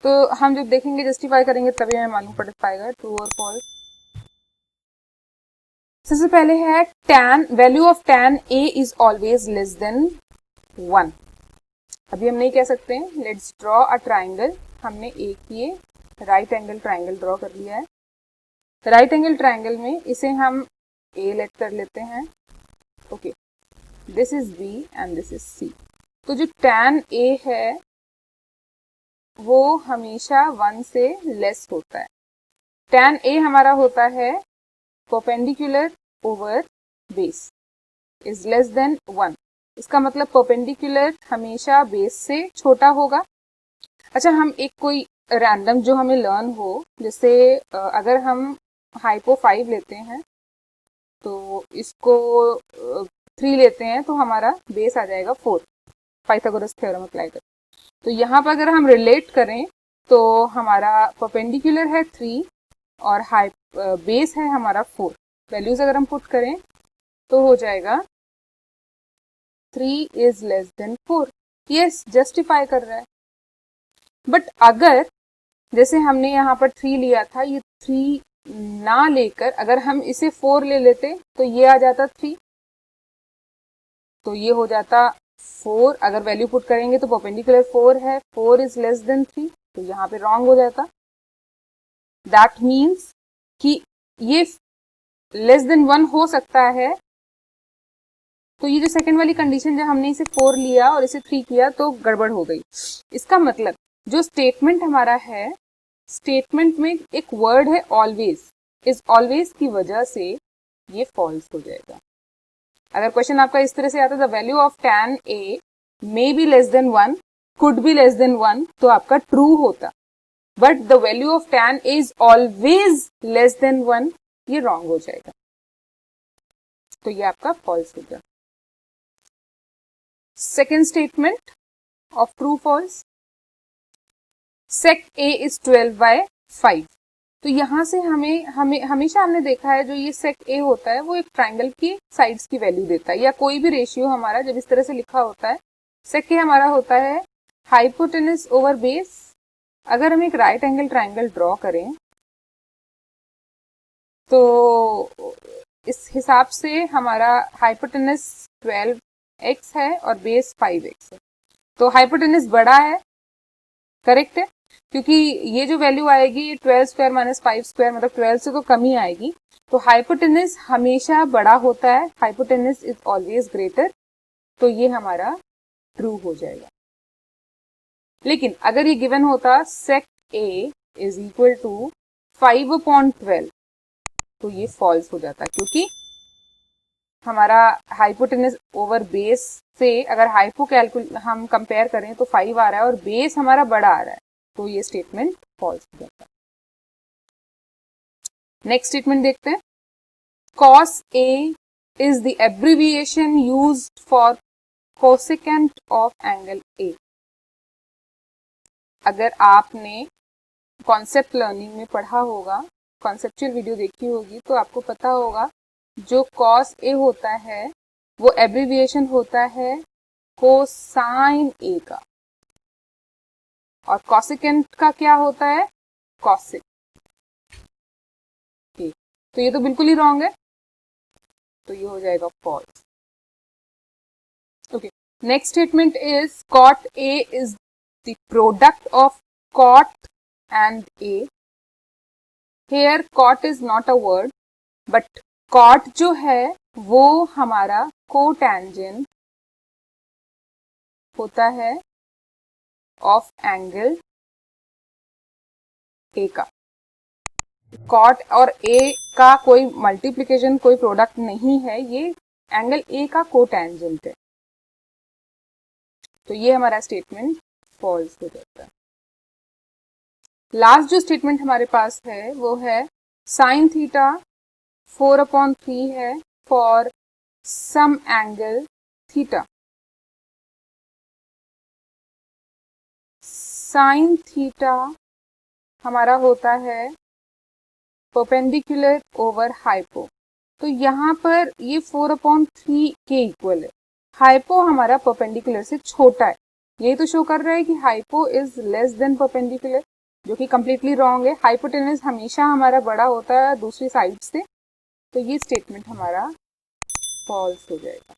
तो हम जब देखेंगे जस्टिफाई करेंगे तभी हमें मालूम पड़ पाएगा ट्रू और फॉल्स। सबसे पहले है tan, value of tan a is always less than 1। अभी हम नहीं कह सकते हैं। Let's draw a triangle. हमने एक ये राइट एंगल ट्राइंगल ड्रॉ कर लिया है। राइट एंगल ट्राइंगल में इसे हम a लेट कर लेते हैं। Okay, this is b and this is c। तो जो tan a है वो हमेशा 1 से लेस होता है। tan a हमारा होता है perpendicular over base is less than 1। इसका मतलब परपेंडिकुलर हमेशा बेस से छोटा होगा। अच्छा, हम एक कोई रैंडम जो हमें लर्न हो, जैसे अगर हम हाइपो 5 लेते हैं तो इसको 3 लेते हैं तो हमारा बेस आ जाएगा 4, पाइथागोरस थ्योरम अप्लाई कर। तो यहाँ पर अगर हम रिलेट करें तो हमारा परपेंडिकुलर है 3 और बेस है हमारा 4। वैल्यूज अगर हम पुट करें तो हो जाएगा 3 is less than 4। Yes, justify कर रहा है। बट अगर जैसे हमने यहाँ पर 3 लिया था, ये 3 ना लेकर अगर हम इसे 4 ले लेते तो ये आ जाता 3, तो ये हो जाता 4। अगर वैल्यू पुट करेंगे तो परपेंडिकुलर 4 है, 4 इज लेस देन 3, तो यहाँ पे रॉन्ग हो जाता। दैट मीन्स कि ये लेस देन 1 हो सकता है। तो ये जो सेकंड वाली कंडीशन, जब हमने इसे 4 लिया और इसे 3 किया तो गड़बड़ हो गई। इसका मतलब जो स्टेटमेंट हमारा है, स्टेटमेंट में एक वर्ड है ऑलवेज, इस ऑलवेज की वजह से ये फॉल्स हो जाएगा। अगर क्वेश्चन आपका इस तरह से आता the value of tan a may be less than 1, could be less than 1, तो आपका ट्रू होता। But the value of tan a is always less than 1, ये रॉन्ग हो जाएगा। तो ये आपका फॉल्स हो गया। Second statement of true false, sec a is 12/5। तो यहां से हमें हमेशा हमने देखा है जो ये sec a होता है वो एक ट्राइंगल की साइड्स की वैल्यू देता है, या कोई भी रेशियो हमारा जब इस तरह से लिखा होता है, sec a हमारा होता है हाइपोटेनस ओवर बेस। अगर हम एक राइट एंगल ट्राइंगल ड्रॉ करें तो इस हिसाब से हमारा हाइपोटेनस 12x है और बेस 5x है। तो हाइपोटेनस बड़ा है, करेक्ट है, क्योंकि ये जो वैल्यू आएगी 12 स्क्वायर माइनस 5 स्क्वायर, मतलब 12 से तो कम ही आएगी। तो हाइपोटेनस हमेशा बड़ा होता है, हाइपोटेनस इज ऑलवेज ग्रेटर, तो ये हमारा ट्रू हो जाएगा। लेकिन अगर ये गिवन होता sec a is equal to 5/12, तो ये फॉल्स हो जाता, क्योंकि हमारा हाइपोटेनस ओवर बेस से अगर हम कंपेयर करें तो 5 आ रहा है और बेस हमारा बड़ा आ रहा है, तो ये स्टेटमेंट फॉल्स हो जाता है। नेक्स्ट स्टेटमेंट देखते हैं। cos a is the abbreviation used for cosecant of angle a। अगर आपने कॉन्सेप्ट लर्निंग में पढ़ा होगा, कॉन्सेप्चुअल वीडियो देखी होगी, तो आपको पता होगा जो cos a होता है वो एब्रीविएशन होता है कोसाइन a का, और कॉसेकेंट का क्या होता है, कॉसेक। तो ये तो बिल्कुल ही रॉन्ग है, तो ये हो जाएगा false. Okay, next statement is cot a is the product of cot and a। Here cot is not a word, but cot जो है वो हमारा कोटेंजेंट होता है ऑफ एंगल a का। कॉट और a का कोई मल्टीप्लिकेशन, कोई प्रोडक्ट नहीं है, ये एंगल a का कोटेंजेंट है, तो ये हमारा स्टेटमेंट फॉल्स हो जाता है। लास्ट जो स्टेटमेंट हमारे पास है वो है साइन थीटा 4/3 है for some angle theta. Sine theta हमारा होता है परपेंडिकुलर ओवर हाइपो, तो यहाँ पर ये 4/3 के इक्वल है। हाइपो हमारा परपेंडिकुलर से छोटा है, यही तो शो कर रहा है कि hypo is less than perpendicular. जो कि कम्प्लीटली रॉन्ग है। हाइपोटेनस हमेशा हमारा बड़ा होता है दूसरी साइड से, तो ये स्टेटमेंट हमारा फॉल्स हो जाएगा।